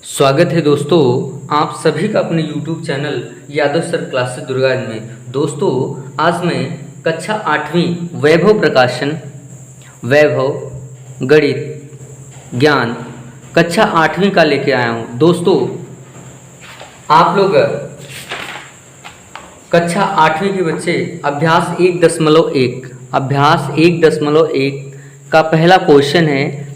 स्वागत है दोस्तों, आप सभी का अपने YouTube channel Yadav sir classes दुर्गाज में। दोस्तों, आज मैं कक्षा 8वीं वैभव प्रकाशन वैभव गणित ज्ञान कक्षा 8वीं का लेके आया हूँ। दोस्तों, आप लोग कक्षा 8वीं के बच्चे अभ्यास 1.1 का पहला क्वेश्चन है।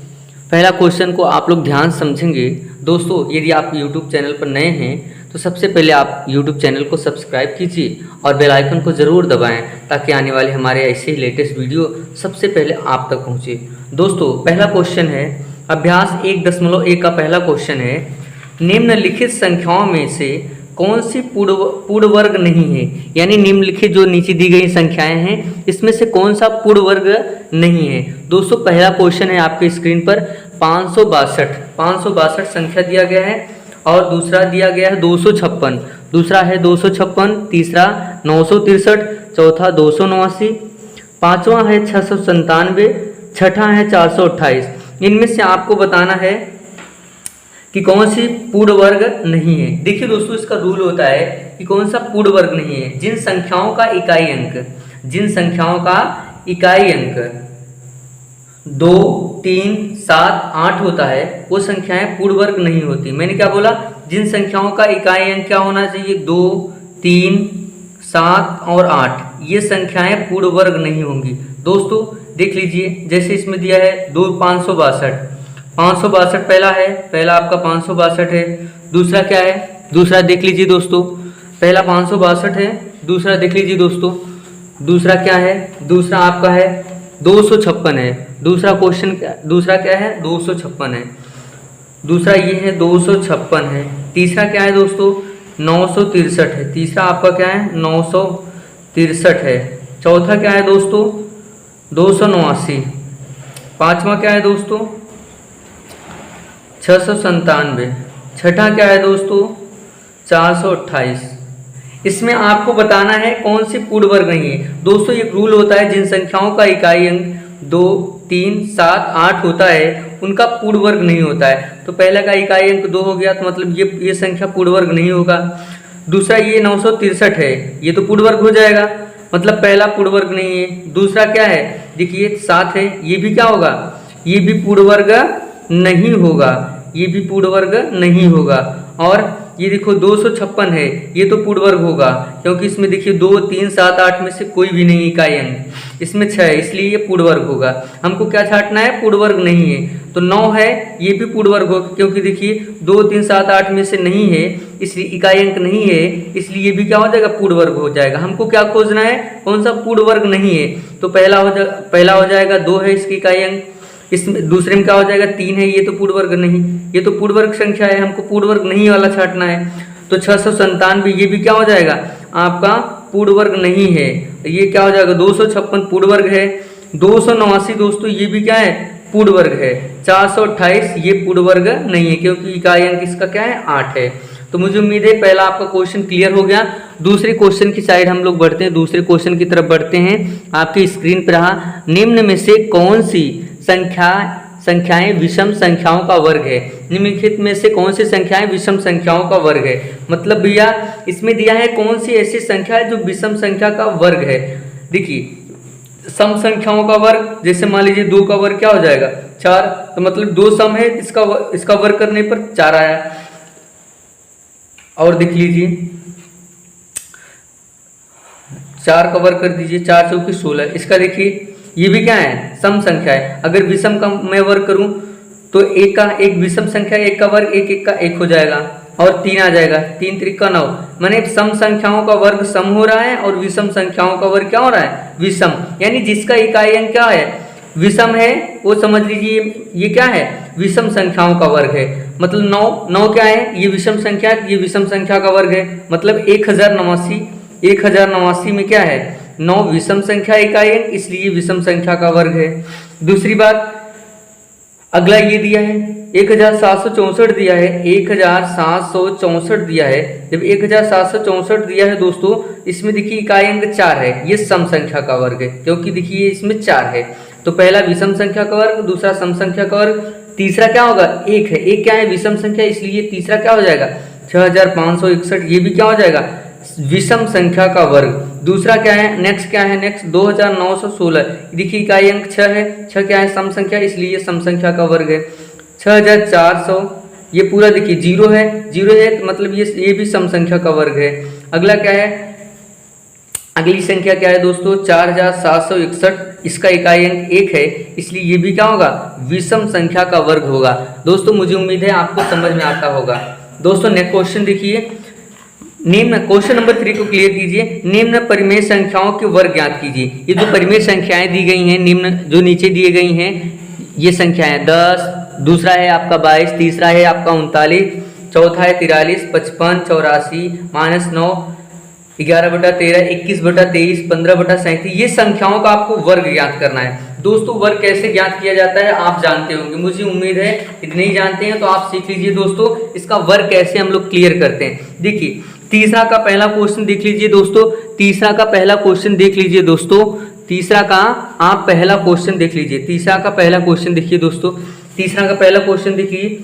पहला क्वेश्चन को आप लोग ध्यान समझेंगे। दोस्तों, यदि आप YouTube चैनल पर नए हैं तो सबसे पहले आप YouTube चैनल को सब्सक्राइब कीजिए और बेल आइकन को ज़रूर दबाएं ताकि आने वाले हमारे ऐसे ही लेटेस्ट वीडियो सबसे पहले आप तक पहुंचे। दोस्तों, पहला क्वेश्चन है अभ्यास 1.1 का पहला क्वेश्चन है, निम्नलिखित संख्याओं में से कौन सी पूर्ण वर्ग नहीं है। यानी निम्नलिखित जो नीचे दी गई संख्याएं हैं इसमें से कौन सा पूर्ण वर्ग नहीं है। दोस्तों, पहला क्वेश्चन है आपके स्क्रीन पर 562 संख्या दिया गया है और दूसरा दिया गया है 256। दूसरा है 256, तीसरा 963, चौथा 289, पांचवा है 697, छठा है 428। इनमें से आपको बताना है कि कौन सी पूर्ण वर्ग नहीं है। देखिए दोस्तों, इसका रूल होता है कि कौन सा पूर्ण वर्ग नहीं है। जिन संख्याओं का इकाई अंक 2, 3, 7, 8 होता है वो संख्याएं पूर्ण वर्ग नहीं होती। मैंने क्या बोला? जिन संख्याओं का इकाई अंक क्या होना चाहिए? 2, 3, 7 और 8, ये संख्याएं पूर्ण वर्ग नहीं होंगी। दोस्तों देख लीजिए, जैसे इसमें दिया है 562 पहला आपका 562 है। दूसरा क्या है? दूसरा देख लीजिए दोस्तों, पहला 562 है। दूसरा देख लीजिए दोस्तों, दूसरा क्या है? दूसरा आपका है 256 है। दूसरा क्या है? 256 है। दूसरा ये है 256 है। तीसरा क्या है दोस्तों? 963 है। तीसरा आपका क्या है? 963 है। चौथा क्या है दोस्तों? 289। पांचवा क्या है दोस्तों? 697। छठा क्या है दोस्तों? 428। इसमें आपको बताना है कौन सी पूर्ण वर्ग नहीं है। दोस्तों, एक रूल होता है, जिन संख्याओं का इकाई अंक 2, 3, 7, 8 होता है उनका पूर्ण वर्ग नहीं होता है। तो पहला का इकाई अंक 2 हो गया, तो मतलब ये संख्या पूर्ण वर्ग नहीं होगा। दूसरा ये 963 है, ये तो पूर्ण वर्ग हो जाएगा, मतलब पहला पूर्ण वर्ग नहीं है। दूसरा क्या है? देखिए 7 है, ये भी क्या होगा? ये भी पूर्ण वर्ग नहीं होगा, ये भी पूर्ण वर्ग नहीं होगा। और ये देखो 256 है, ये तो पूर्ण वर्ग होगा क्योंकि इसमें देखिए 2, 3, 7, 8 में से कोई भी नहीं इकाई अंक, इसमें 6 है इसलिए ये पूर्ण वर्ग होगा। हमको क्या छांटना है? पूर्ण वर्ग नहीं है। तो 9 है, ये भी पूर्ण वर्ग होगा क्योंकि देखिए 2, 3, 7, 8 में से नहीं है, इसलिए इकाई अंक नहीं है, इसलिए ये भी क्या हो जाएगा? पूर्ण वर्ग हो जाएगा। हमको क्या खोजना है? कौन सा पूर्ण वर्ग नहीं है? तो पहला हो जाएगा 2 है इसकी इकाई अंक। इसमें दूसरे में क्या हो जाएगा? 3 है, ये तो पूर्ण वर्ग नहीं, ये तो पूर्ण वर्ग संख्या है, हमको पूर्ण वर्ग नहीं वाला छांटना है। तो 697 ये भी क्या हो जाएगा? आपका पूर्ण वर्ग नहीं है, ये क्या हो जाएगा? 256 पूर्ण वर्ग है। 289 दोस्तों ये भी क्या है? पूर्ण वर्ग है। 428 ये पूर्ण वर्ग नहीं है क्योंकि इकाई अंक इसका क्या है? 8 है। तो मुझे उम्मीद है पहला आपका क्वेश्चन क्लियर हो गया। दूसरे क्वेश्चन की साइड हम लोग बढ़ते हैं, दूसरे क्वेश्चन की तरफ बढ़ते हैं। आपकी स्क्रीन पर रहा, निम्न में से कौन सी संख्याएं विषम संख्याओं का वर्ग है। निम्नलिखित में से कौन सी संख्याएं विषम संख्याओं का वर्ग है? मतलब भैया इसमें दिया है कौन सी ऐसी संख्या है जो विषम संख्या का वर्ग है। देखिए सम संख्याओं का वर्ग, जैसे मान लीजिए 2 का वर्ग क्या हो जाएगा? 4, तो मतलब 2 सम है, इसका वर्ग करने पर 4 आया। और देख लीजिए 4 का वर्ग कर दीजिए, 4 चौकी 16। इसका देखिए ये भी क्या है? सम संख्या है। अगर विषम का मैं वर्ग करूं तो एक विषम संख्या, 1 का वर्ग 1 का 1 हो जाएगा और 3 आ जाएगा, 3 त्रिक का 9। माने सम संख्याओं का वर्ग सम हो रहा है और विषम संख्याओं का वर्ग क्या हो रहा है? विषम। यानी जिसका इकाई अंक क्या है? विषम है, वो समझ लीजिए ये क्या है? विषम संख्याओं का वर्ग है। मतलब 9 क्या है? ये विषम संख्या, ये विषम संख्या का वर्ग है। मतलब 1089 में क्या है? 9 विषम संख्या इकाई अंक, इसलिए विषम संख्या का वर्ग है। दूसरी बात, अगला ये दिया है 1764 दिया है, 1764 दिया है। जब 1764 दिया है दोस्तों, इसमें देखिए इकाई अंक 4 है, ये सम संख्या का वर्ग है क्योंकि देखिए इसमें 4 है। तो पहला विषम संख्या का वर्ग, दूसरा सम संख्या का वर्ग, तीसरा क्या होगा, एक है, एक क्या है विषम संख्या, इसलिए तीसरा क्या हो जाएगा 6561, ये भी क्या हो जाएगा विषम संख्या का वर्ग। दूसरा क्या है, नेक्स्ट क्या है, नेक्स्ट 2916, देखिए इकाई अंक 6 है, 6 क्या है सम संख्या, इसलिए सम संख्या का वर्ग है। 6400, ये पूरा देखिए जीरो है, जीरो है तो मतलब ये भी सम संख्या का वर्ग है। अगला क्या है, अगली संख्या क्या है दोस्तों 4761, इसका इकाई अंक 1 है, इसलिए ये भी क्या होगा विषम संख्या का वर्ग होगा। दोस्तों मुझे उम्मीद है आपको समझ में आता होगा। दोस्तों नेक्स्ट क्वेश्चन देखिए, निम्न क्वेश्चन नंबर 3 को क्लियर कीजिए। निम्न परिमेय संख्याओं के वर्ग ज्ञात कीजिए। ये जो परिमेय संख्याएं दी गई हैं, निम्न जो नीचे दिए गई हैं ये संख्याएं 10, दूसरा है आपका 22, तीसरा है आपका 39, चौथा है 43, 55, 84, -9, 11/13, 21/23, 15/37, ये संख्याओं का आपको वर्ग ज्ञात करना है। दोस्तों वर्ग कैसे ज्ञात किया जाता है आप जानते होंगे, मुझे उम्मीद है इतने ही जानते हैं तो आप सीख लीजिए दोस्तों इसका वर्ग कैसे हम लोग क्लियर करते हैं। देखिए तीसरा का पहला क्वेश्चन देख लीजिए दोस्तों, तीसरा का पहला क्वेश्चन देख लीजिए दोस्तों, तीसरा का आप पहला क्वेश्चन देख लीजिए, तीसरा का पहला क्वेश्चन देखिए दोस्तों, तीसरा का पहला क्वेश्चन देखिए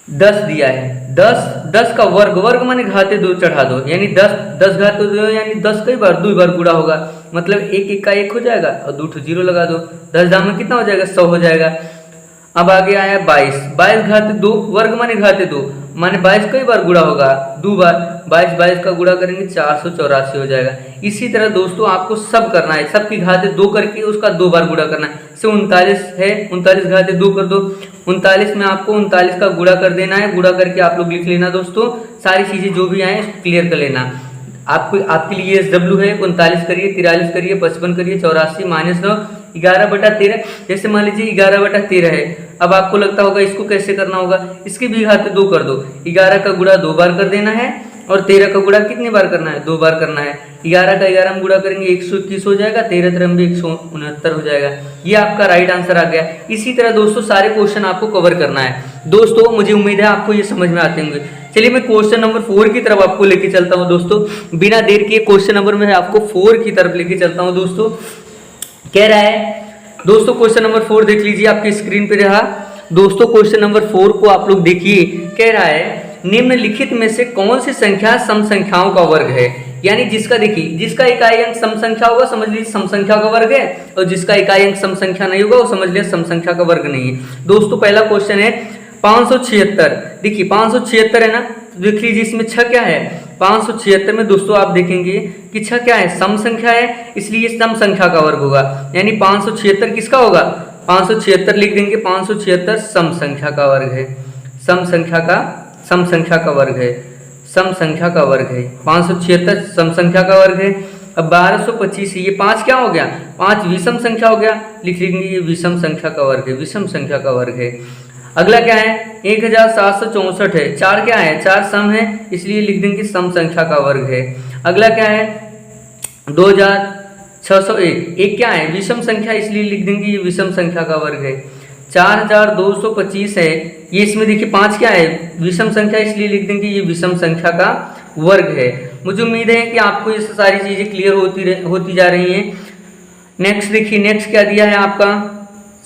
10 दिया है, 10 का वर्ग, वर्ग माने घाते 2 चढ़ा दो, यानी 10 घाते 2 यानी 10 कई बार 2 बार गुणा होगा, मतलब 1 का 1 हो जाएगा और 2 जीरो लगा दो, 10 दाम में कितना हो जाएगा 100 हो जाएगा। अब आगे आया 22 घाते 2, वर्ग माने घाते 2 माने 22 कई बार गुणा होगा 2 बार, 22 का गुणा करेंगे 484 हो जाएगा। इसी तरह दोस्तों आपको सब करना है, सब की घाते 2 करके उसका 2 बार गुणा करना है। से 39 है, 39 घाते 2 कर दो, 39 में आपको 39 का गुणा कर देना है, गुणा करके आप लोग लिख लेना दोस्तों, सारी चीजें जो भी आए इसको क्लियर कर लेना। आपको आपके लिए SW है 39 करिए, 43 करिए, 55 करिए, 84 -9, 11/13, जैसे मान लीजिए 11/13 है। अब आपको लगता होगा इसको कैसे करना होगा, इसकी भी घाते 2 कर दो, 11 का गुणा 2 बार कर देना है और 13 का गुणा कितनी बार करना है 2 बार करना है। 11 का 11 में गुणा करेंगे 121 हो जाएगा, 13 में 169 हो जाएगा, ये आपका राइट आंसर आ गया। इसी तरह दोस्तों सारे क्वेश्चन आपको कवर करना है। दोस्तों मुझे उम्मीद है आपको ये समझ में आते होंगे। चलिए मैं क्वेश्चन नंबर 4 की तरफ आपको लेके चलता हूँ दोस्तों, बिना देर किए क्वेश्चन नंबर में आपको 4 की तरफ लेके चलता हूँ दोस्तों। कह रहा है दोस्तों क्वेश्चन नंबर 4 देख लीजिए, आपकी स्क्रीन पे रहा दोस्तों, क्वेश्चन नंबर 4 को आप लोग देखिए। कह रहा है निम्नलिखित में से कौन सी संख्या सम संख्याओं का वर्ग है, यानी जिसका देखिए जिसका इकाई अंक सम संख्या होगा समझ लीजिए सम संख्या का वर्ग है, और जिसका इकाई अंक सम संख्या नहीं होगा वो समझ लीजिए सम संख्या का वर्ग नहीं है। दोस्तों पहला क्वेश्चन है 576, देखिए 576 है ना, देख लीजिए इसमें 6 क्या है 576 में दोस्तों आप देखेंगे कि 6 क्या है सम संख्या है, इसलिए सम संख्या का वर्ग होगा, यानी 576 किसका होगा 576 लिख देंगे, 576 सम संख्या का वर्ग है, सम संख्या का वर्ग है, सम संख्या का वर्ग है, 576 सम संख्या का वर्ग है। अब 1225 ये 5 क्या हो गया 5 विषम संख्या हो गया, लिख लेंगे ये विषम संख्या का वर्ग है, विषम संख्या का वर्ग है। अगला क्या है 1764 है, 4 क्या है 4 सम है, इसलिए लिख देंगे सम संख्या का वर्ग है। अगला क्या है 2601, एक क्या है विषम संख्या, इसलिए लिख देंगे ये विषम संख्या का वर्ग है। 4225 है, ये इसमें देखिए 5 क्या है विषम संख्या, इसलिए लिख देंगे ये विषम संख्या का वर्ग है। मुझे उम्मीद है कि आपको ये सारी चीजें क्लियर होती जा रही हैं। नेक्स्ट देखिए, नेक्स्ट क्या दिया है आपका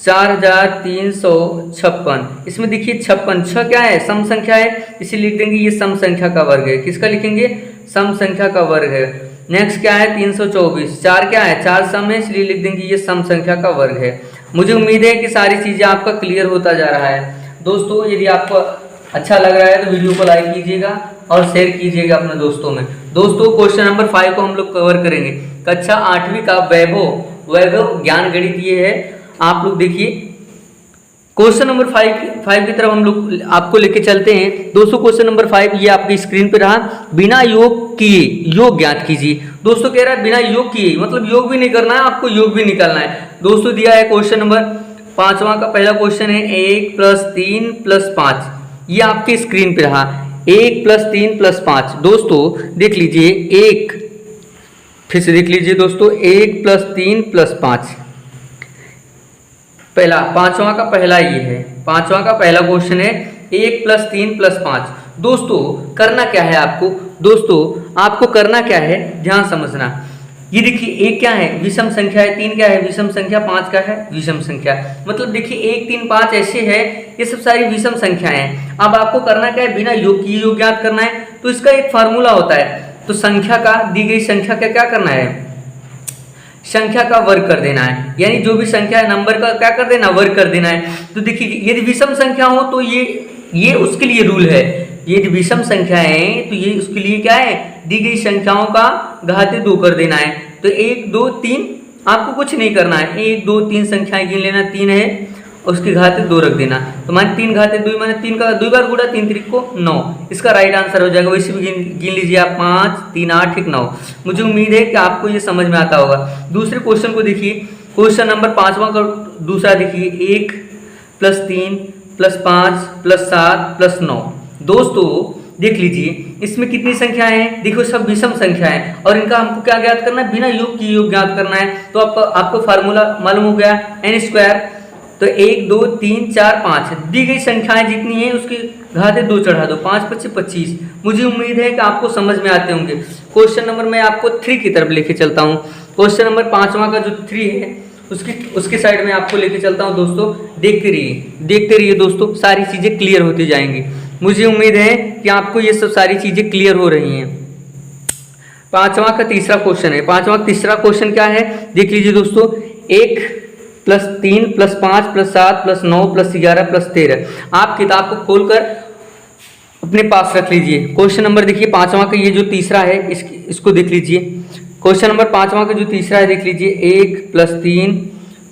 4356, इसमें देखिए 56, 6 क्या है सम संख्या है, इसे लिख देंगे ये सम संख्या का वर्ग है, किसका लिखेंगे सम संख्या का वर्ग है। नेक्स्ट क्या है 324, 4 क्या है 4 सम है, इसलिए लिख देंगे ये सम संख्या का वर्ग है। मुझे उम्मीद है कि सारी चीजें आपका क्लियर होता जा रहा है। दोस्तों यदि आपको अच्छा लग रहा है तो वीडियो को लाइक कीजिएगा और शेयर कीजिएगा अपने दोस्तों में। दोस्तों क्वेश्चन नंबर 5 को हम लोग कवर करेंगे, कक्षा 8वीं का वैभव ज्ञान गणित ये है। आप लोग देखिए क्वेश्चन नंबर 5 की तरफ हम लोग आपको लेके चलते हैं। दोस्तों क्वेश्चन नंबर 5 ये आपकी स्क्रीन पे रहा, बिना योग किए योग ज्ञात कीजिए। दोस्तों कह रहा है बिना योग किए, मतलब योग भी नहीं करना है आपको, योग भी निकालना है। दोस्तों दिया है क्वेश्चन नंबर 5वां का पहला क्वेश्चन है 1 + 3 + 5, ये आपकी स्क्रीन पे रहा 1 + 3 + 5। दोस्तों देख लीजिए, एक फिर से देख लीजिए दोस्तों, 1 + 3 + 5, पहला 5वां का पहला ये है, 5वां का पहला क्वेश्चन है 1 + 3 + 5। दोस्तों करना क्या है आपको, दोस्तों आपको करना क्या है ध्यान समझना। ये देखिए एक क्या है विषम संख्या है, 3 क्या है विषम संख्या, 5 क्या है विषम संख्या। मतलब देखिए 1 3 5 ऐसे है, ये सब सारी विषम संख्याएं हैं। अब आपको करना क्या है, बिना योग की योग ज्ञात करना है। तो इसका एक फार्मूला होता है, तो संख्या का, दी गई संख्या का क्या करना है, संख्या का वर्ग कर देना है, यानी जो भी संख्या है नंबर का क्या कर देना, वर्ग कर देना है। तो देखिए यदि विषम संख्या हो तो ये उसके लिए रूल है, ये विषम संख्या है तो ये उसके लिए क्या है, दी गई संख्याओं का घाते 2 कर देना है। तो 1 2 3 आपको कुछ नहीं करना है, 1 2 3 संख्याएं गिन लेना, 3 है उसके घाते 2 रख देना। तो माने 3 घाते 2 माने 3 का 2 बार गुणा, 3 3 को 9, इसका राइट आंसर हो जाएगा। वैसे भी गिन लीजिए आप, 5 3 8 1 9। मुझे उम्मीद है कि आपको ये समझ में आता होगा। दूसरे क्वेश्चन को देखिए, क्वेश्चन नंबर 5वां का दूसरा देखिए, 1 + 3 + 5 + 7 + 9। दोस्तों देख लीजिए इसमें कितनी संख्याएं हैं, देखो सब विषम संख्या है और इनका हमको क्या ज्ञात करना है, बिना योग की योग ज्ञात करना है। तो आपको फार्मूला मालूम हो गया, n²। तो 1 2 3 4 5 दी गई संख्याएं जितनी है उसके घाते 2 चढ़ा दो, 5 × 5 = 25। मुझे उम्मीद है कि आपको समझ में आते होंगे। क्वेश्चन नंबर मैं आपको 3 की तरफ लेके चलता हूँ। क्वेश्चन नंबर 5वां का जो 3 है उसकी साइड में आपको लेके चलता हूँ। दोस्तों देखते रहिए दोस्तों, सारी चीज़ें क्लियर होती जाएंगी। मुझे उम्मीद है कि आपको ये सब सारी चीज़ें क्लियर हो रही हैं। 5वां का तीसरा क्वेश्चन है। 5वां का तीसरा क्वेश्चन क्या है, देख लीजिए दोस्तों, 1 + 3 + 5 + 7 + 9 + 11 + 13। आप किताब को खोलकर अपने पास रख लीजिए। क्वेश्चन नंबर देखिए 5वां का ये जो तीसरा है इसको देख लीजिए। क्वेश्चन नंबर 5वां का जो तीसरा है देख लीजिए, 1 + 3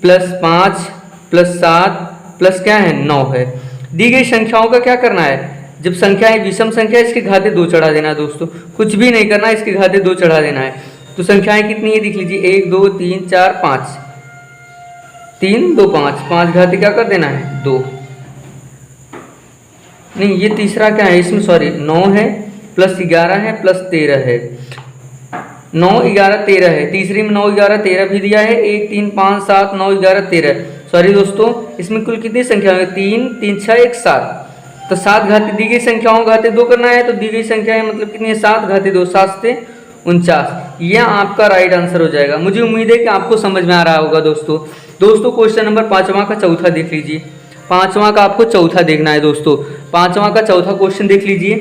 + 5 + 7 + क्या है 9 है। दी गई संख्याओं का क्या करना है, जब संख्या है विषम संख्या इसके घाते 2 चढ़ा देना है। दोस्तों कुछ भी नहीं करना, इसके घाते 2 चढ़ा देना है। तो संख्याएं कितनी है देख लीजिए, 1 2 3 4 5, 3 2 5, 5 घाते क्या कर देना है 2। नहीं ये तीसरा क्या है इसमें, सॉरी 9 है + 11 है + 13 है, 9 11 13 है। तीसरी में 9 11 13 भी दिया है, 1 3 5 7 9 11 13। सॉरी दोस्तों इसमें कुल कितनी संख्या है, 3 3 6 1 7। तो 7 घाते दी गई संख्याओं घाते 2 करना है, तो दी गई संख्या है मतलब कितनी है, 7 घाते 2, 7 से 49। यह आपका राइट आंसर हो जाएगा। मुझे उम्मीद है कि आपको समझ में आ रहा होगा। दोस्तों क्वेश्चन नंबर 5वां का चौथा देख लीजिए। 5वां का आपको चौथा देखना है। दोस्तों 5वां का चौथा क्वेश्चन देख लीजिए,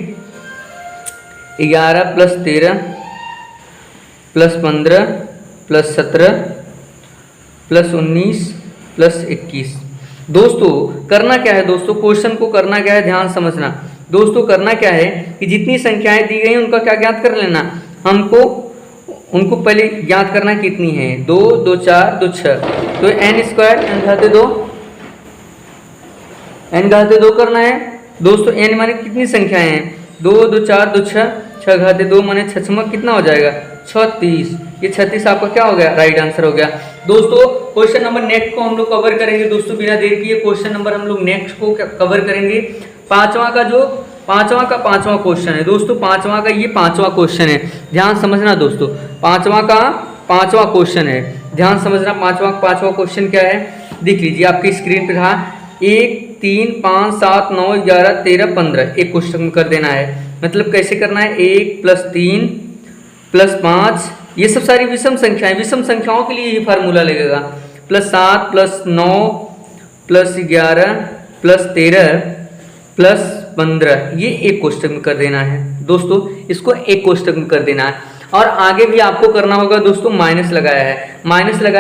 11 + 13 + 15 + 17 + 19 + 21। दोस्तों करना क्या है, दोस्तों क्वेश्चन को करना क्या है, ध्यान समझना। दोस्तों करना क्या है कि जितनी संख्याएं दी गई हैं उनका क्या ज्ञात कर लेना, हमको उनको पहले ज्ञात करना कितनी है, 2 2 4 2 6। तो n² n घाते 2, n घाते 2 करना है। दोस्तों n माने कितनी संख्याएं हैं, 2 2 4 2 6, 6 घाते 2 माने 6 कितना हो जाएगा 36। ये 36 आपका क्या हो गया, राइट आंसर हो गया। दोस्तों क्वेश्चन नंबर नेक्स्ट को हम लोग कवर करेंगे। दोस्तों बिना देर किए क्वेश्चन नंबर हम लोग नेक्स्ट को कवर करेंगे। 5वां का 5वां क्वेश्चन है। दोस्तों 5वां का ये 5वां क्वेश्चन है, ध्यान समझना। दोस्तों 5वां का 5वां क्वेश्चन है, ध्यान समझना। 5वां क्वेश्चन क्या है देख लीजिए, आपकी स्क्रीन पे रहा, 1 3 5 7 9 11 13 15 एक क्वेश्चन कर देना है। मतलब कैसे करना है, 1 + 3 + 5, ये सब सारी विषम संख्याएं, विषम संख्याओं के लिए ये फार्मूला लगेगा, +7 + 9 + 11 + 13 + 15, ये एक क्वेश्चन में कर देना है। दोस्तों इसको एक क्वेश्चन में कर देना है। और आगे भी आपको करना होगा। दोस्तों माइनस लगाया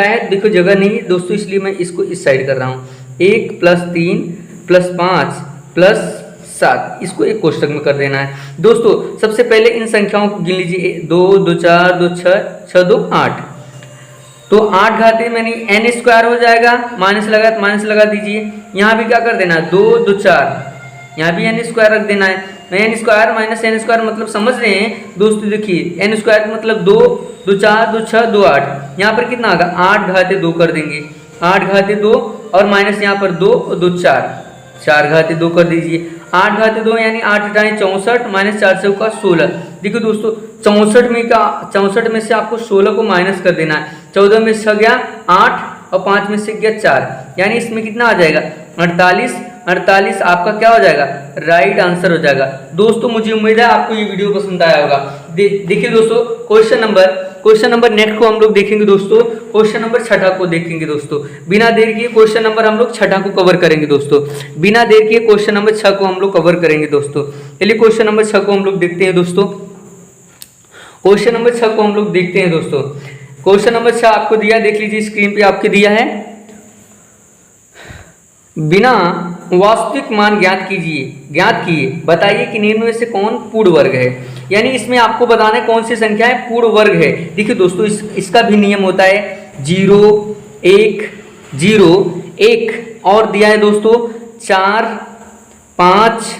है, देखो जगह नहीं है दोस्तों, इसलिए मैं इसको इस साइड कर रहा हूँ। 1 + 3 + 5 + 7, इसको एक कोष्टक में कर देना है। दोस्तों सबसे पहले इन संख्याओं को गिन लीजिए, 2 2 4 2 6 6 2 8। तो 8 घाते मैंने n² हो जाएगा, माइनस लगा तो माइनस लगा दीजिए। यहाँ भी क्या कर देना है, 2 2 4, यहाँ भी n² रख देना है। n² - n² मतलब समझ रहे हैं दोस्तों, देखिए n² मतलब 2 2 4 2 6 2 8। यहाँ पर कितना आएगा, 8 घाते 2 कर देंगे, 8 घाते 2 और माइनस यहाँ पर 2 2 4, 4 घाते 2 कर दीजिए। 8 घाते 2 यानी 8 × 64 - 4 से 16। देखिए दोस्तों 64 में से आपको 16 को माइनस कर देना है। 14 में से गया 8 और 5 में से गया 4, यानी इसमें कितना आ जाएगा, 48 48 आपका क्या हो जाएगा, राइट आंसर हो जाएगा। दोस्तों मुझे उम्मीद है आपको ये वीडियो पसंद आया होगा। देखिए दोस्तों क्वेश्चन नंबर नेक्स्ट को हम लोग देखेंगे दोस्तों, क्वेश्चन नंबर 6 को देखेंगे दोस्तों। बिना देर किए क्वेश्चन नंबर हम लोग 6 को कवर करेंगे दोस्तों। बिना देर किए क्वेश्चन नंबर 6 को हम लोग कवर करेंगे दोस्तों। चलिए क्वेश्चन नंबर 6 को हम लोग देखते हैं दोस्तों। क्वेश्चन नंबर 6 को हम लोग देखते हैं दोस्तों। क्वेश्चन नंबर 6 आपको दिया, देख लीजिए स्क्रीन पे आपके दिया है, बिना वास्तविक मान ज्ञात किए बताइए कि निम्न में से कौन पूर्ण वर्ग है। यानी इसमें आपको बताना है कौन सी संख्या है पूर्ण वर्ग है। देखिए दोस्तों इसका भी नियम होता है 0 1 0 1 और दिया है दोस्तों 4 5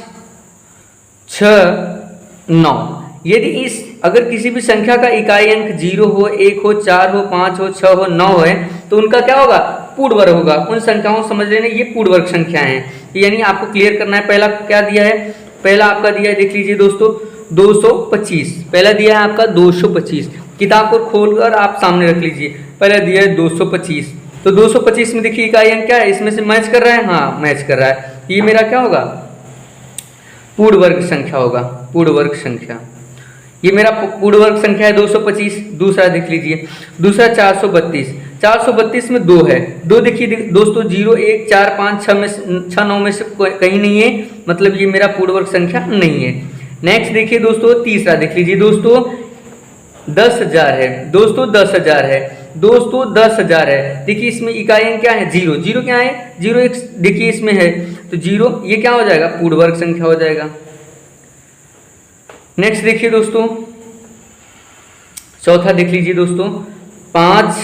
6 9। यदि अगर किसी भी संख्या का इकाई अंक 0 हो, 1 हो, 4 हो, 5 हो, 6 हो, 9 है तो उनका क्या होगा, पूर्ण वर्ग होगा। उन संख्याओं को समझ लेना ये पूर्ण वर्ग संख्या है। यानी आपको क्लियर करना है। पहला क्या दिया है, पहला आपका दिया है, देख लीजिए दोस्तों 225। पहला दिया है आपका 225। किताब को खोलकर आप सामने रख लीजिए। पहला दिया है 225। तो 225 में देखिए इकाई अंक क्या है, इसमें से मैच कर रहा है, हाँ मैच कर रहा है। ये मेरा क्या होगा, पूर्ण वर्ग संख्या होगा, पूर्ण वर्ग संख्या। ये मेरा पूर्ण वर्ग संख्या है 225। दूसरा देख लीजिए, दूसरा 432। 432 में 2 है, 2 देखिए दोस्तों 0 1 4 5 6 9 में से कहीं नहीं है, मतलब ये मेरा पूर्ण वर्ग संख्या नहीं है। नेक्स्ट देखिए दोस्तों तीसरा देख लीजिए दोस्तों 10,000 है दोस्तों, 10,000 है दोस्तों, 10,000 है। देखिए इसमें इकाई अंक क्या है, 0 0 क्या है, 0 1 देखिए इसमें है तो 0 ये क्या हो जाएगा, पूर्ण वर्ग संख्या हो जाएगा। नेक्स्ट देखिए दोस्तों चौथा देख लीजिए दोस्तों 5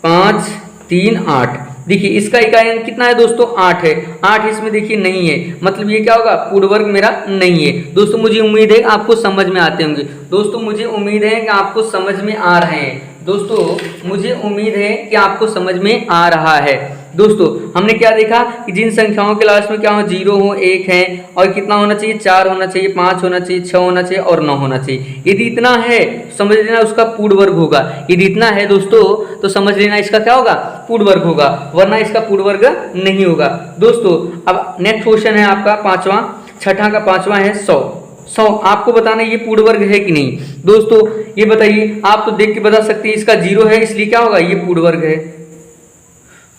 5 3 8। देखिए इसका इकाई अंक कितना है दोस्तों, 8 है। 8 इसमें देखिए नहीं है, मतलब ये क्या होगा, पूर्ण वर्ग मेरा नहीं है। दोस्तों मुझे उम्मीद है आपको समझ में आते होंगे। दोस्तों मुझे उम्मीद है कि आपको समझ में आ रहे हैं। दोस्तों मुझे उम्मीद है कि आपको समझ में आ रहा है। दोस्तों हमने क्या देखा कि जिन संख्याओं के लास्ट में क्या हो, 0 हो, 1 है और कितना होना चाहिए, 4 होना चाहिए, 5 होना चाहिए, 6 होना चाहिए और 9 होना चाहिए। यदि इतना है समझ लेना उसका पूर्ण वर्ग होगा। यदि इतना है दोस्तों तो समझ लेना इसका क्या होगा, पूर्ण वर्ग होगा, वरना इसका पूर्ण वर्ग नहीं होगा। दोस्तों अब नेक्स्ट क्वेश्चन है आपका पांचवा, छठा का पांचवा है 100। आपको बताना ये पूर्ण वर्ग है कि नहीं। दोस्तों ये बताइए, आप तो देख के बता सकते हैं, इसका 0 है इसलिए क्या होगा, ये पूर्ण वर्ग है।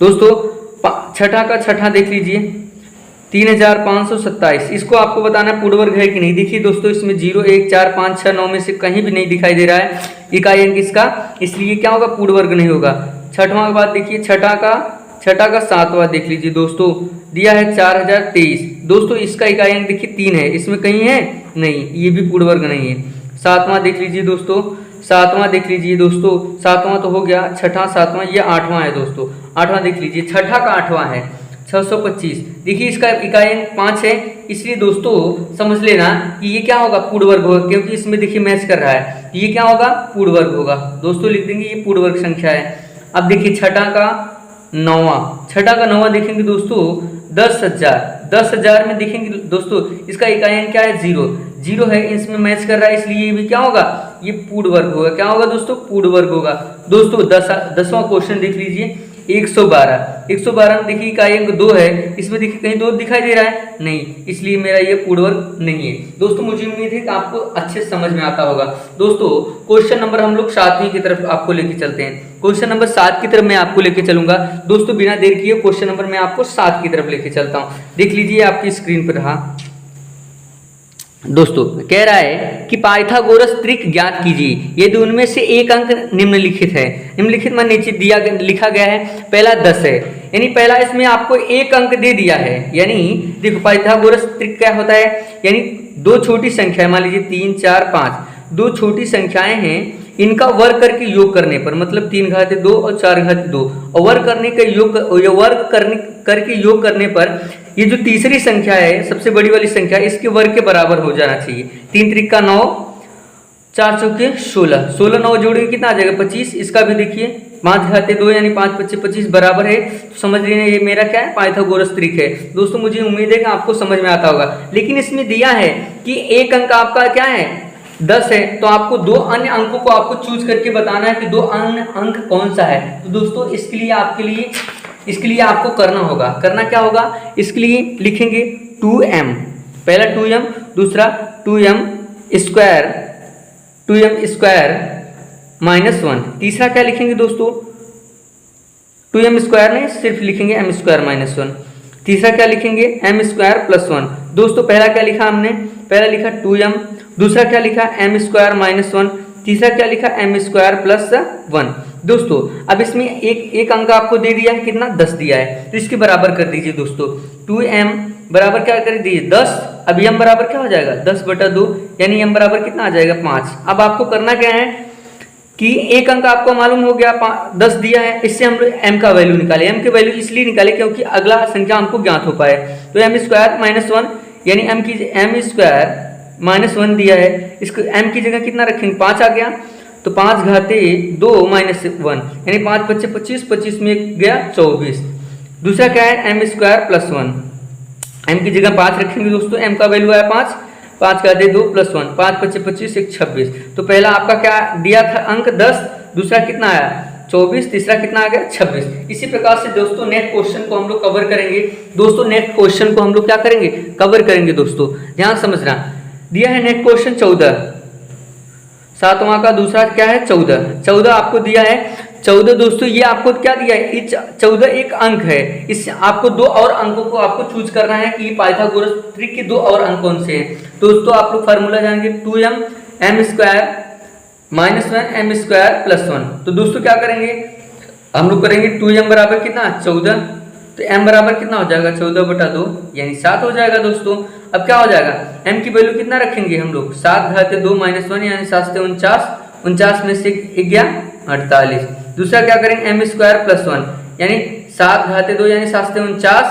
दोस्तों छठा का छठा देख लीजिए 3527। इसको आपको बताना पूर्ण वर्ग है कि नहीं। देखिए दोस्तों इसमें 0 1 4 5 6 9 में से कहीं भी नहीं दिखाई दे रहा है इकाई अंक इसका, इसलिए क्या होगा, पूर्ण वर्ग नहीं होगा। छठवां के बाद देखिए छठा का सातवां देख लीजिए दोस्तों, दिया है 4023। दोस्तों इसका इकाई अंक देखिए 3 है, इसमें कहीं है नहीं, ये भी पूर्ण वर्ग नहीं है। सातवां देख लीजिए दोस्तों, सातवां देख लीजिए दोस्तों, सातवां तो हो गया, छठा सातवां, ये आठवां है दोस्तों। आठवां देख लीजिए, छठा का आठवां है 625। देखिए इसका इकाई अंक 5 है, इसलिए दोस्तों समझ लेना कि ये क्या होगा, पूर्ण वर्ग होगा, क्योंकि इसमें देखिए मैच कर रहा है। ये क्या होगा, पूर्ण वर्ग होगा। दोस्तों लिख देंगे ये पूर्ण वर्ग संख्या है। अब देखिए छठा का नौवां देखेंगे दोस्तों 10,000। 10,000 में देखेंगे दोस्तों इसका इकाई अंक क्या है, 0 है, इसमें मैच कर रहा है, इसलिए ये भी क्या होगा, ये पूर्ण वर्ग होगा। क्या होगा दोस्तों, पूर्ण वर्ग होगा। दोस्तों 10वां क्वेश्चन देख लीजिए 112 में देखिए इकाई अंक 2 है, इसमें देखिए कहीं 2 दिखाई दे रहा है नहीं, इसलिए मेरा ये पूर्ण वर्ग नहीं है। दोस्तों मुझे उम्मीद है कि आपको अच्छे से समझ में आता होगा। दोस्तों क्वेश्चन नंबर हम लोग 7वीं की तरफ आपको लेके चलते हैं। क्वेश्चन नंबर 7 की तरफ मैं आपको लेके चलूंगा। दोस्तों बिना देर किए क्वेश्चन नंबर मैं आपको 7 की तरफ लेके चलता हूँ। देख लीजिए आपकी स्क्रीन पर रहा। दोस्तों कह रहा है कि पाइथागोरस त्रिक ज्ञात कीजिए यदि उनमें से एक अंक निम्नलिखित है। निम्नलिखित में नीचे लिखा गया है, पहला 10 है, यानी पहला इसमें आपको एक अंक दे दिया है। यानी देखो पाइथागोरस त्रिक क्या होता है, यानी दो छोटी संख्याएं, मान लीजिए 3 4 5, दो छोटी संख्याएं हैं, इनका वर्ग करके योग करने पर, मतलब 3 घात 2 और 4 घात 2, और वर्ग करके योग करने पर ये जो तीसरी संख्या है, सबसे बड़ी वाली संख्या, इसके वर्ग के बराबर हो जाना चाहिए। 3 त्रिक का 9, 4 चौके 16, 16 9 जोड़ेंगे कितना आ जाएगा, 25। इसका भी देखिए 5 घाते 2 यानी 5 25 25 बराबर है। तो समझ लीजिए ये मेरा क्या है, पाइथागोरस त्रिक है। दोस्तों मुझे उम्मीद है कि आपको समझ में आता होगा। लेकिन इसमें दिया है कि एक अंक आपका क्या है, 10 है, तो आपको 2 अन्य अंकों को आपको चूज करके बताना है कि 2 अन्य अंक कौन सा है। तो दोस्तों इसके लिए आपके लिए इसके लिए आपको करना होगा, करना क्या होगा, इसके लिए लिखेंगे 2m, पहला 2m, दूसरा 2m square, 2m square minus 1, तीसरा क्या लिखेंगे दोस्तों, 2m स्क्वायर नहीं, सिर्फ लिखेंगे m स्क्वायर माइनस 1, तीसरा क्या लिखेंगे m स्क्वायर प्लस 1। दोस्तों पहला क्या लिखा हमने, पहला लिखा 2m, दूसरा क्या लिखा m स्क्वायर माइनस 1, तीसरा क्या लिखा m स्क्वायर प्लस 1। दोस्तों अब इसमें एक अंक आपको दे दिया है, कितना 10 दिया है, तो इसके बराबर कर दीजिए दोस्तों, 2m बराबर क्या कर दीजिए 10, अब m बराबर क्या हो जाएगा 10/2, यानी m बराबर कितना आ जाएगा 5। अब आपको करना क्या है कि एक अंक आपको मालूम हो गया 10 दिया है, इससे हम m का वैल्यू निकाले, m के वैल्यू इसलिए निकाले क्योंकि अगला संख्या हमको ज्ञात हो पाए, तो m स्क्वायर माइनस 1, यानी m स्क्वायर माइनस 1 दिया है, इसको m की जगह कितना रखेंगे 5 आ गया, तो 5 घाते 2 माइनस 1, यानी 5 बच्चे 25, 25 में गया 24। दूसरा क्या है m स्क्वायर प्लस 1, m की जगह 5 रखेंगे दोस्तों, m का वैल्यू आया 5, 5 घाते 2 प्लस 1, 5 बच्चे 25, 1 26। तो पहला आपका क्या दिया था अंक 10, दूसरा कितना आया 24, तीसरा कितना आ गया 26। इसी प्रकार से दोस्तों नेक्स्ट क्वेश्चन को हम लोग कवर करेंगे। दोस्तों नेक्स्ट क्वेश्चन को हम लोग क्या करेंगे, कवर करेंगे। दोस्तों ध्यान समझना, दिया है नेक्स्ट क्वेश्चन 14, सातवां का दूसरा क्या है 14 आपको दिया है 14। दोस्तों ये आपको क्या दिया है, 14 एक अंक है, इससे आपको 2 और अंकों को आपको चूज करना है कि पाइथागोरस ट्रिक के 2 और अंक कौन से हैं। दोस्तों आप लोग फार्मूला जानेंगे 2m m square minus 1 m square plus 1। तो दोस्तों क्या करेंगे, हम लोग करेंगे 2m बराबर कितना 14, तो m बराबर कितना हो जाएगा 14/2, यानी 7 हो जाएगा। दोस्तों अब क्या हो जाएगा, m की वैल्यू कितना रखेंगे हम लोग 7 घाते 2 माइनस 1, यानी 7 से 49, 49 में से 1 गया 48। दूसरा क्या करेंगे m स्क्वायर प्लस 1, यानी 7 घाते 2 यानी 7 से 49,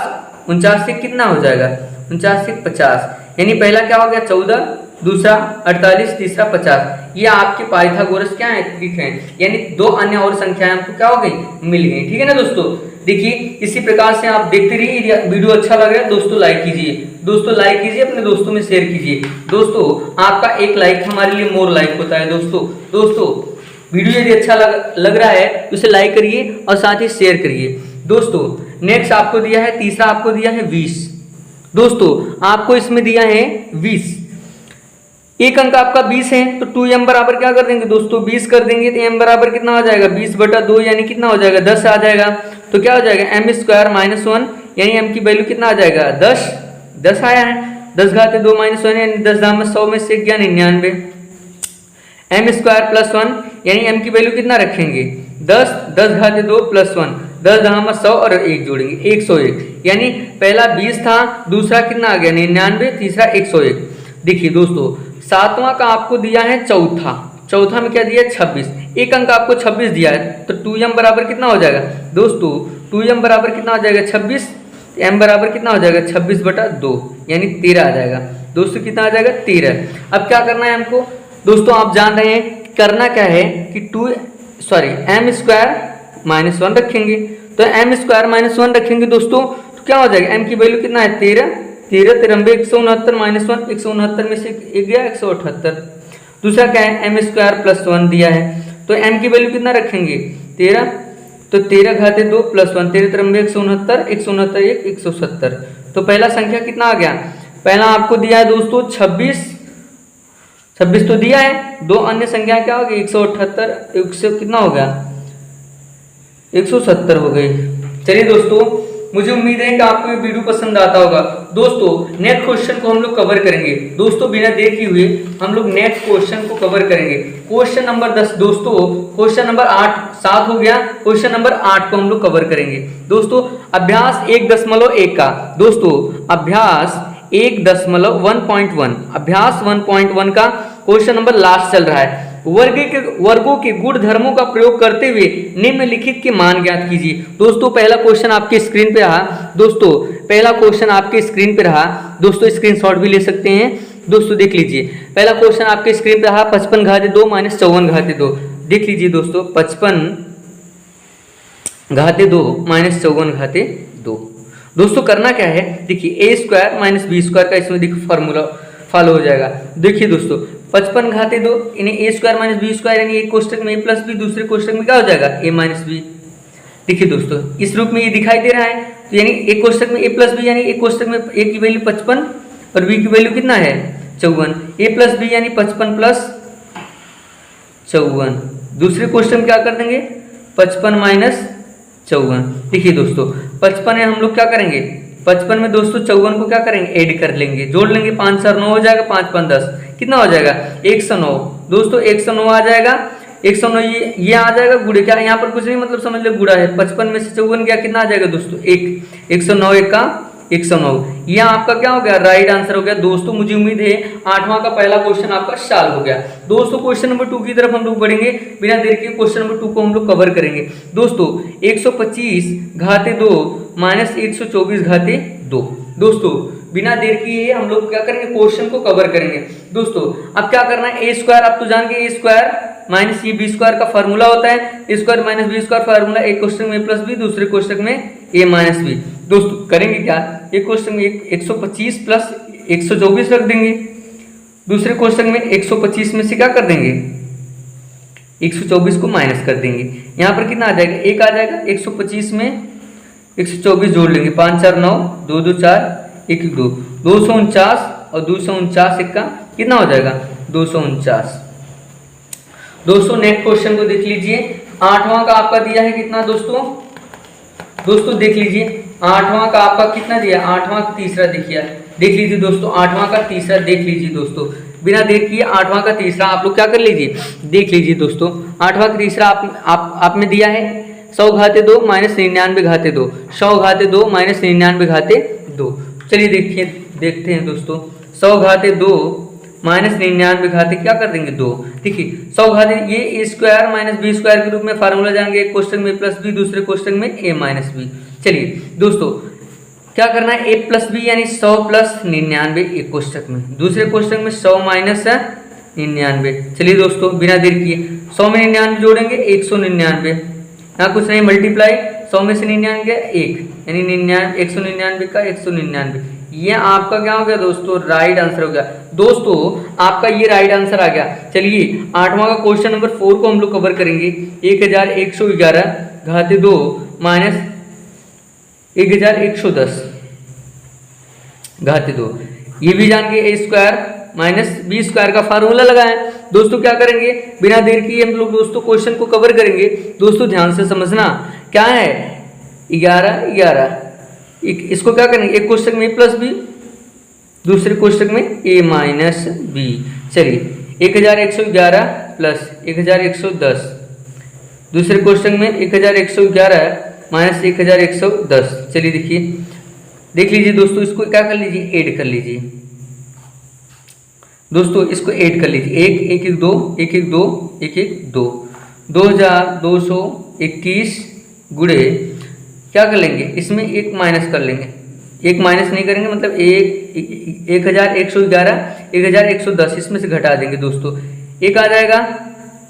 49 से कितना हो जाएगा 49 से 50, यानी पहला क्या हो गया 14, दूसरा 48, तीसरा 50। ये आपके पाइथागोरस क्या है ट्रिक है, यानी 2 अन्य और संख्याएं हमको क्या हो गई मिल गई। ठीक है ना दोस्तों, देखिए इसी प्रकार से आप देखते रहिए। वीडियो अच्छा लग रहा है दोस्तों लाइक कीजिए, दोस्तों लाइक कीजिए, अपने दोस्तों में शेयर कीजिए। दोस्तों आपका एक लाइक हमारे लिए मोर लाइक होता है। दोस्तों वीडियो यदि अच्छा लग रहा है तो इसे लाइक करिए और साथ ही शेयर करिए। दोस्तों नेक्स्ट आपको दिया है, तीसरा आपको दिया है 20। दोस्तों आपको इसमें दिया है 20, एक अंक आपका 20 है, तो 2m बराबर क्या कर देंगे दोस्तों 20 कर देंगे, तो m बराबर कितना हो जाएगा 20/2, यानी कितना हो जाएगा 10 आ जाएगा। तो क्या हो जाएगा m स्क्वायर माइनस 1, यानी m की वैल्यू कितना आ जाएगा 10 आया है, 10 घाते 2 माइनस 1, यानी 10 दाम में 100 में से गया 99। m स्क्वायर प्लस 1, यानी m की वैल्यू कितना रखेंगे 10 घाते 2 प्लस 1, 10 दाम में 100 और 1 जोड़ेंगे 101, यानी पहला 20 था, दूसरा कितना आ गया 99, तीसरा 101। देखिए दोस्तों सातवां का आपको दिया है चौथा में क्या दिया है 26, एक अंक आपको 26 दिया है, तो 2m बराबर कितना हो जाएगा दोस्तों 2m बराबर कितना हो जाएगा 26, m बराबर कितना हो जाएगा 26/2, यानी 13 आ जाएगा। दोस्तों कितना आ जाएगा 13। अब क्या करना है हमको दोस्तों, आप जान रहे हैं करना क्या है कि m स्क्वायर माइनस 1 रखेंगे, तो m स्क्वायर माइनस 1 रखेंगे दोस्तों, तो क्या हो जाएगा m की वैल्यू कितना है 13, 169 माइनस 1, 169 में से 1 गया 178। दूसरा क्या है m स्क्वायर प्लस 1 दिया है, तो m की वैल्यू कितना रखेंगे 13, तो 13 घाते 2 प्लस 1, 13 169, 169 1 170। तो पहला संख्या कितना आ गया, पहला आपको दिया है दोस्तों 26 तो दिया है, 2 अन्य संख्या क्या हो गई 178, 100 कितना हो गया 170 हो गई। चलिए दोस्तों मुझे उम्मीद है कि आपको ये वीडियो पसंद आता होगा। दोस्तों नेक्स्ट क्वेश्चन को हम लोग कवर करेंगे। दोस्तों बिना देर किए हुए हम लोग नेक्स्ट क्वेश्चन को कवर करेंगे, क्वेश्चन नंबर 10। दोस्तों क्वेश्चन नंबर 7 हो गया, क्वेश्चन नंबर 8 को हम लोग कवर करेंगे। दोस्तों अभ्यास 1.1 का, दोस्तों अभ्यास 1.1 अभ्यास 1.1 का क्वेश्चन नंबर लास्ट चल रहा है। वर्गों के गुण धर्मों का प्रयोग करते हुए निम्नलिखित के मान ज्ञात कीजिए। दोस्तों पहला क्वेश्चन आपके स्क्रीन पे रहा, दोस्तों पहला क्वेश्चन आपके स्क्रीन पे रहा, दोस्तों स्क्रीनशॉट भी ले सकते हैं। दोस्तों देख लीजिए पहला क्वेश्चन आपके स्क्रीन पे रहा 55 घाते 2 माइनस 54 घाते 2। देख लीजिए दोस्तों 55 घाते 2 माइनस 54 घाते 2। दोस्तों करना क्या है, देखिए a square minus B square का इसमें देखिए फॉर्मूला फॉलो हो जाएगा। देखिए दोस्तों 55 घाते 2 यानी a square minus B square, यानी एक कोष्टक में a प्लस बी, दूसरे कोष्टक में क्या हो जाएगा a माइनस बी। देखिए दोस्तों इस रूप में ये दिखाई दे रहा है, तो यानी एक कोष्टक में a प्लस बी, यानी एक कोष्टक में a की वैल्यू 55 और b की वैल्यू कितना है 54, a प्लस बी यानी 55 प्लस 54। दूसरे क्वेश्चन क्या कर देंगे 55 माइनस 54। देखिए दोस्तों 55 है, हम लोग क्या करेंगे 55 में दोस्तों 54 को क्या करेंगे ऐड कर लेंगे, जोड़ लेंगे, 5 4 9 हो जाएगा, 5 5 10, कितना हो जाएगा 109। दोस्तों 109 आ जाएगा, 109 ये आ जाएगा गुड़े, क्या यहाँ पर कुछ नहीं मतलब समझ लो गुड़ा है, 55 में से 54 गया, कितना आ जाएगा दोस्तों 1, 109 1 का 109। ये आपका क्या हो गया राइट आंसर हो गया। दोस्तों मुझे उम्मीद है 8वां का पहला क्वेश्चन आपका सॉल्व हो गया। दोस्तों क्वेश्चन नंबर 2 की तरफ हम लोग बढ़ेंगे, बिना देर के क्वेश्चन नंबर 2 को हम लोग कवर करेंगे। दोस्तों 125 घाते 2 माइनस 124 घाते 2। दोस्तों बिना देर किए हम लोग क्या करेंगे क्वेश्चन को कवर करेंगे। दोस्तों अब क्या करना है, ए स्क्वायर आप तो जान के ए स्क्वायर माइनस ये बी स्क्वायर का फार्मूला होता है, A square minus B square formula, एक क्वेश्चन में ए प्लस बी, दूसरे क्वेश्चन में ए माइनस बी। दोस्तों करेंगे क्या, एक क्वेश्चन में 125 प्लस 124 रख देंगे, दूसरे क्वेश्चन में 125 में से क्या कर देंगे 124 को माइनस कर देंगे। यहाँ पर कितना आ जाएगा 1 आ जाएगा, 125 में 124 जोड़ लेंगे, 5 4 9 2 2 4 1 1 2, 249 और 249 1 का कितना हो जाएगा 249। दोस्तों नेक्स्ट क्वेश्चन को देख लीजिए, 8वां का आपका दिया है कितना दोस्तों, दोस्तों देख लीजिए 8वां का आपका कितना दिया, 8वां का तीसरा देखिए, देख लीजिए दोस्तों 8वां का तीसरा देख लीजिए दोस्तों, बिना देर किए 8वां का तीसरा आप लोग क्या कर लीजिए देख लीजिए दोस्तों। 8वां का तीसरा आप में दिया है 100 घाते 2 माइनस 99 घाते 2, 100 घाते 2 माइनस 99 घाते 2। चलिए देखिए देखते हैं दोस्तों, 100 घाते 2 माइनस 99 घाते क्या कर देंगे 2। देखिए 100 घाते ये ए स्क्वायर माइनस बी स्क्वायर के रूप में फार्मूला जाएंगे, एक क्वेश्चन में प्लस बी, दूसरे क्वेश्चन में ए माइनस बी। चलिए दोस्तों क्या करना है, ए प्लस बी यानी 100 प्लस 99 एक क्वेश्चन में, दूसरे क्वेश्चन में 100 माइनस 99। चलिए दोस्तों बिना देर किए 100 में 99 जोड़ेंगे 199, यहाँ कुछ नहीं मल्टीप्लाई 100 में से 99 गया 1 यानी 199 का 199, ये आपका क्या हो गया दोस्तों राइट आंसर हो गया। दोस्तों आपका ये राइट आंसर आ गया। चलिए 8वां का क्वेश्चन नंबर 4 को हम लोग कवर करेंगे, 1111 घाते 2 माइनस 1110 घाते 2, ये भी जान के A square minus B square का फार्मूला लगाए। दोस्तों क्या करेंगे बिना देर किए हम लोग दोस्तों क्वेश्चन को कवर करेंगे। दोस्तों ध्यान से समझना क्या है 11 11, इसको क्या करेंगे एक क्वेश्चन में ए प्लस बी, दूसरे क्वेश्चन में ए माइनस बी। चलिए 1111 प्लस 1110, दूसरे क्वेश्चन में 1111 माइनस 1110। चलिए देखिए देख लीजिए दोस्तों, इसको क्या कर लीजिए ऐड कर लीजिए दोस्तों, इसको ऐड कर लीजिए 1 1 1 2 1 1 2 1 1 2, 2221 गुड़े क्या कर लेंगे इसमें एक माइनस कर लेंगे, एक माइनस नहीं करेंगे मतलब 1111 1110 इसमें से घटा देंगे दोस्तों, एक आ जाएगा,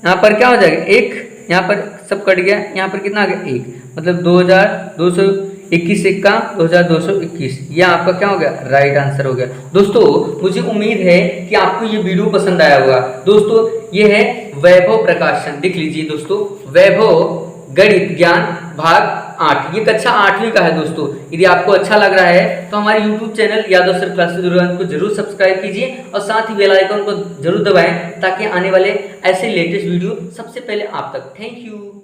यहाँ पर क्या हो जाएगा एक, यहाँ पर सब कट गया, यहाँ पर कितना आ गया एक, मतलब 2221 1 का 2221, यह आपका क्या हो गया राइट आंसर हो गया। दोस्तों मुझे उम्मीद है कि आपको ये वीडियो पसंद आया होगा। दोस्तों ये है वैभव प्रकाशन, देख लीजिए दोस्तों वैभव गणित ज्ञान भाग 8, ये कक्षा 8वीं का है दोस्तों। यदि आपको अच्छा लग रहा है तो हमारे YouTube channel Yadav sir classes को जरूर सब्सक्राइब कीजिए और साथ ही बेल आइकन को जरूर दबाएं ताकि आने वाले ऐसे लेटेस्ट वीडियो सबसे पहले आप तक। Thank you.